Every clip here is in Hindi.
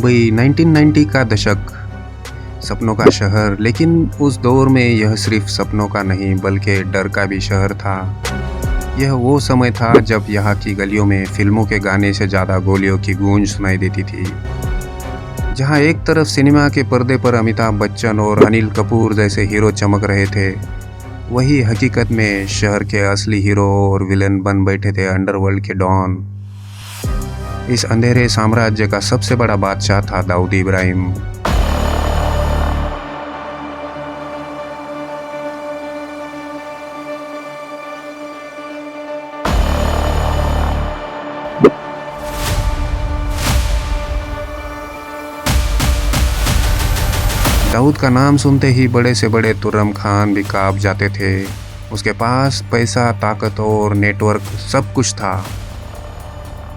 मुंबई 1990 का दशक, सपनों का शहर। लेकिन उस दौर में यह सिर्फ सपनों का नहीं बल्कि डर का भी शहर था। यह वो समय था जब यहाँ की गलियों में फिल्मों के गाने से ज़्यादा गोलियों की गूंज सुनाई देती थी। जहाँ एक तरफ सिनेमा के पर्दे पर अमिताभ बच्चन और अनिल कपूर जैसे हीरो चमक रहे थे, वही हकीकत में शहर के असली हीरो और विलन बन बैठे थे अंडरवर्ल्ड के डॉन। इस अंधेरे साम्राज्य का सबसे बड़ा बादशाह था दाऊद इब्राहिम। दाऊद का नाम सुनते ही बड़े से बड़े तुर्रम खान भी कांप जाते थे। उसके पास पैसा, ताकत और नेटवर्क सब कुछ था।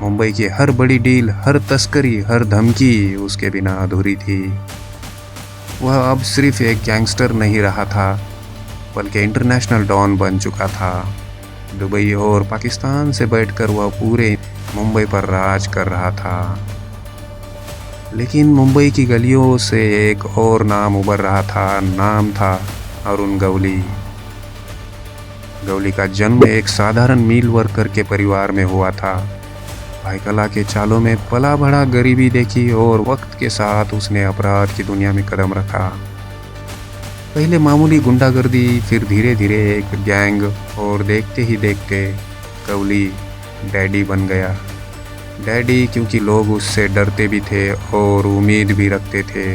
मुंबई की हर बड़ी डील, हर तस्करी, हर धमकी उसके बिना अधूरी थी। वह अब सिर्फ एक गैंगस्टर नहीं रहा था बल्कि इंटरनेशनल डॉन बन चुका था। दुबई और पाकिस्तान से बैठकर वह पूरे मुंबई पर राज कर रहा था। लेकिन मुंबई की गलियों से एक और नाम उभर रहा था। नाम था अरुण गवली। गवली का जन्म एक साधारण मिल वर्कर के परिवार में हुआ था। भाईकला के चालों में पला बढ़ा, गरीबी देखी और वक्त के साथ उसने अपराध की दुनिया में कदम रखा। पहले मामूली गुंडागर्दी, फिर धीरे धीरे एक गैंग और देखते ही देखते गवली डैडी बन गया। डैडी क्योंकि लोग उससे डरते भी थे और उम्मीद भी रखते थे।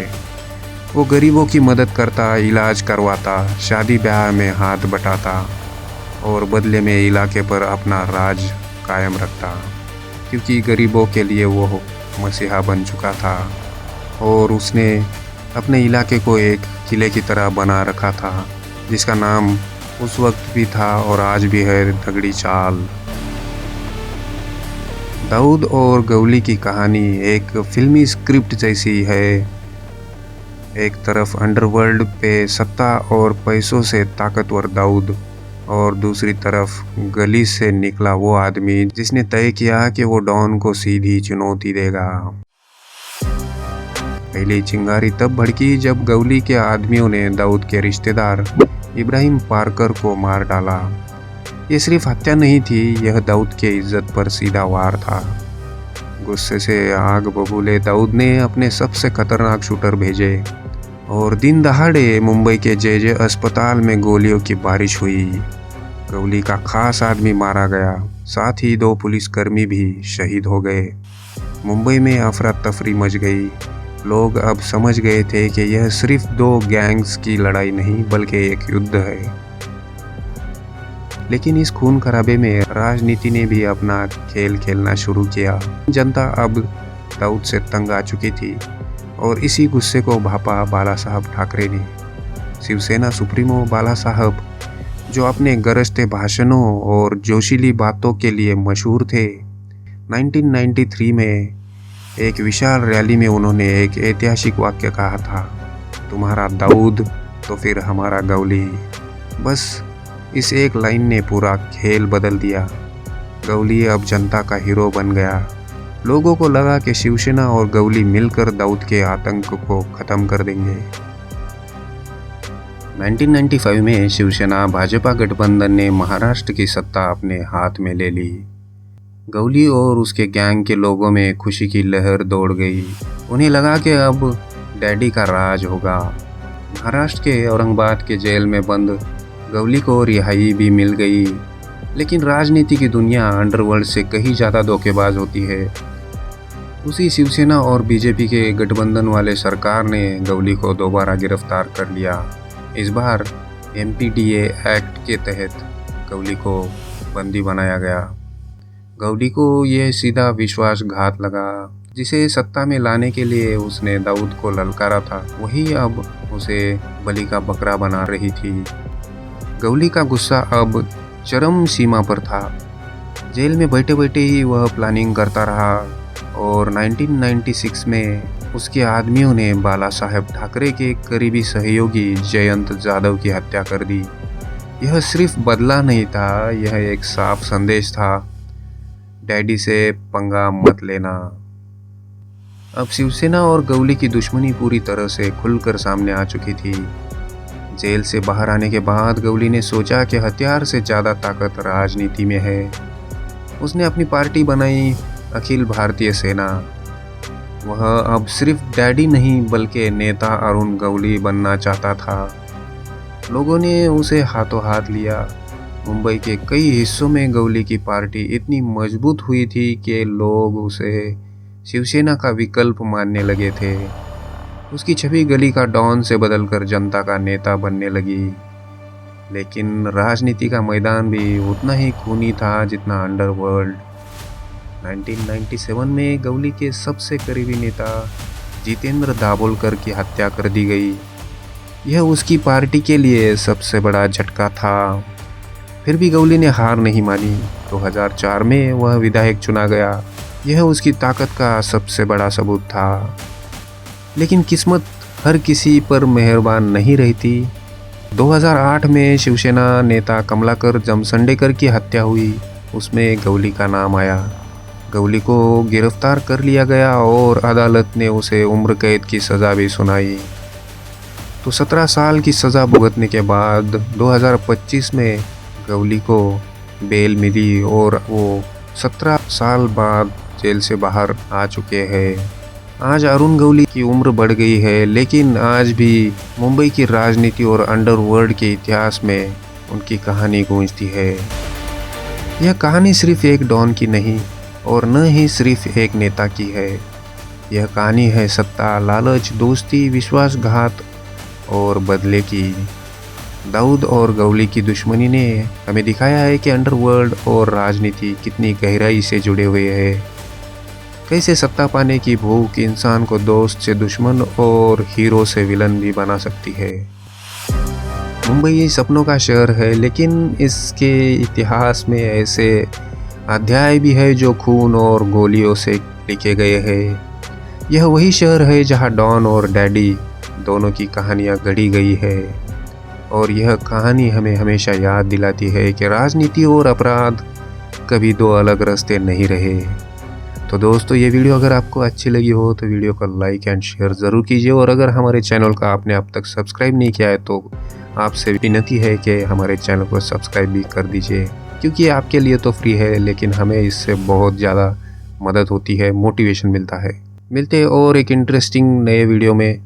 वो गरीबों की मदद करता, इलाज करवाता, शादी ब्याह में हाथ बटाता और बदले में इलाके पर अपना राज कायम रखता। क्योंकि गरीबों के लिए वो मसीहा बन चुका था और उसने अपने इलाके को एक किले की तरह बना रखा था, जिसका नाम उस वक्त भी था और आज भी है, तगड़ी चाल। दाऊद और गवली की कहानी एक फिल्मी स्क्रिप्ट जैसी है। एक तरफ अंडरवर्ल्ड पे सत्ता और पैसों से ताकतवर दाऊद और दूसरी तरफ गली से निकला वो आदमी जिसने तय किया कि वो डॉन को सीधी चुनौती देगा। पहली चिंगारी तब भड़की जब गवली के आदमियों ने दाऊद के रिश्तेदार इब्राहिम पार्कर को मार डाला। ये सिर्फ हत्या नहीं थी, यह दाऊद के इज्जत पर सीधा वार था। गुस्से से आग बबूले दाऊद ने अपने सबसे खतरनाक शूटर भेजे और दिन दहाड़े मुंबई के जे अस्पताल में गोलियों की बारिश हुई। गवली का खास आदमी मारा गया, साथ ही 2 पुलिसकर्मी भी शहीद हो गए। मुंबई में अफरा तफरी मच गई। लोग अब समझ गए थे कि यह सिर्फ 2 गैंग्स की लड़ाई नहीं बल्कि एक युद्ध है। लेकिन इस खून खराबे में राजनीति ने भी अपना खेल खेलना शुरू किया। जनता अब दाऊद से तंग आ चुकी थी और इसी गुस्से को भापा बाला साहब ठाकरे ने। शिवसेना सुप्रीमो बाला साहब, जो अपने गरजते भाषणों और जोशीली बातों के लिए मशहूर थे, 1993 में एक विशाल रैली में उन्होंने एक ऐतिहासिक वाक्य कहा था, तुम्हारा दाऊद तो फिर हमारा गवली। बस इस एक लाइन ने पूरा खेल बदल दिया। गवली अब जनता का हीरो बन गया। लोगों को लगा कि शिवसेना और गवली मिलकर दाऊद के आतंक को खत्म कर देंगे। 1995 में शिवसेना भाजपा गठबंधन ने महाराष्ट्र की सत्ता अपने हाथ में ले ली। गवली और उसके गैंग के लोगों में खुशी की लहर दौड़ गई। उन्हें लगा कि अब डैडी का राज होगा। महाराष्ट्र के औरंगाबाद के जेल में बंद गवली को रिहाई भी मिल गई। लेकिन राजनीति की दुनिया अंडरवर्ल्ड से कहीं ज़्यादा धोखेबाज होती है। उसी शिवसेना और बीजेपी के गठबंधन वाले सरकार ने गवली को दोबारा गिरफ्तार कर लिया। इस बार MPDA एक्ट के तहत गवली को बंदी बनाया गया। गवली को यह सीधा विश्वासघात लगा। जिसे सत्ता में लाने के लिए उसने दाऊद को ललकारा था, वही अब उसे बलि का बकरा बना रही थी। गवली का गुस्सा अब चरम सीमा पर था। जेल में बैठे बैठे ही वह प्लानिंग करता रहा और 1996 में उसके आदमियों ने बाला साहेब ठाकरे के करीबी सहयोगी जयंत जाधव की हत्या कर दी। यह सिर्फ बदला नहीं था, यह एक साफ संदेश था, डैडी से पंगा मत लेना। अब शिवसेना और गवली की दुश्मनी पूरी तरह से खुलकर सामने आ चुकी थी। जेल से बाहर आने के बाद गवली ने सोचा कि हथियार से ज़्यादा ताकत राजनीति में है। उसने अपनी पार्टी बनाई, अखिल भारतीय सेना। वह अब सिर्फ डैडी नहीं बल्कि नेता अरुण गवली बनना चाहता था। लोगों ने उसे हाथों हाथ लिया। मुंबई के कई हिस्सों में गवली की पार्टी इतनी मजबूत हुई थी कि लोग उसे शिवसेना का विकल्प मानने लगे थे। उसकी छवि गली का डॉन से बदलकर जनता का नेता बनने लगी। लेकिन राजनीति का मैदान भी उतना ही खूनी था जितना अंडरवर्ल्ड। 1997 में गवली के सबसे करीबी नेता जितेंद्र दाभोलकर की हत्या कर दी गई। यह उसकी पार्टी के लिए सबसे बड़ा झटका था। फिर भी गवली ने हार नहीं मानी। 2004 में वह विधायक चुना गया। यह उसकी ताकत का सबसे बड़ा सबूत था। लेकिन किस्मत हर किसी पर मेहरबान नहीं रहती। 2008 में शिवसेना नेता कमलाकर जमसंडेकर की हत्या हुई। उसमें गवली का नाम आया। गवली को गिरफ्तार कर लिया गया और अदालत ने उसे उम्र कैद की सज़ा भी सुनाई। तो 17 साल की सज़ा भुगतने के बाद 2025 में गवली को बेल मिली और वो 17 साल बाद जेल से बाहर आ चुके हैं। आज अरुण गवली की उम्र बढ़ गई है, लेकिन आज भी मुंबई की राजनीति और अंडरवर्ल्ड के इतिहास में उनकी कहानी गूंजती है। यह कहानी सिर्फ एक डॉन की नहीं और न ही सिर्फ एक नेता की है। यह कहानी है सत्ता, लालच, दोस्ती, विश्वासघात और बदले की। दाऊद और गवली की दुश्मनी ने हमें दिखाया है कि अंडरवर्ल्ड और राजनीति कितनी गहराई से जुड़े हुए हैं। कैसे सत्ता पाने की भूख इंसान को दोस्त से दुश्मन और हीरो से विलन भी बना सकती है। मुंबई सपनों का शहर है, लेकिन इसके इतिहास में ऐसे अध्याय भी है जो खून और गोलियों से लिखे गए हैं। यह वही शहर है जहां डॉन और डैडी दोनों की कहानियां गढ़ी गई है। और यह कहानी हमें हमेशा याद दिलाती है कि राजनीति और अपराध कभी दो अलग रास्ते नहीं रहे। तो दोस्तों, ये वीडियो अगर आपको अच्छी लगी हो तो वीडियो को लाइक एंड शेयर ज़रूर कीजिए। और अगर हमारे चैनल का आपने अब तक सब्सक्राइब नहीं किया है तो आपसे विनती है कि हमारे चैनल को सब्सक्राइब भी कर दीजिए, क्योंकि आपके लिए तो फ्री है, लेकिन हमें इससे बहुत ज़्यादा मदद होती है, मोटिवेशन मिलता है। मिलते हैं और एक इंटरेस्टिंग नए वीडियो में।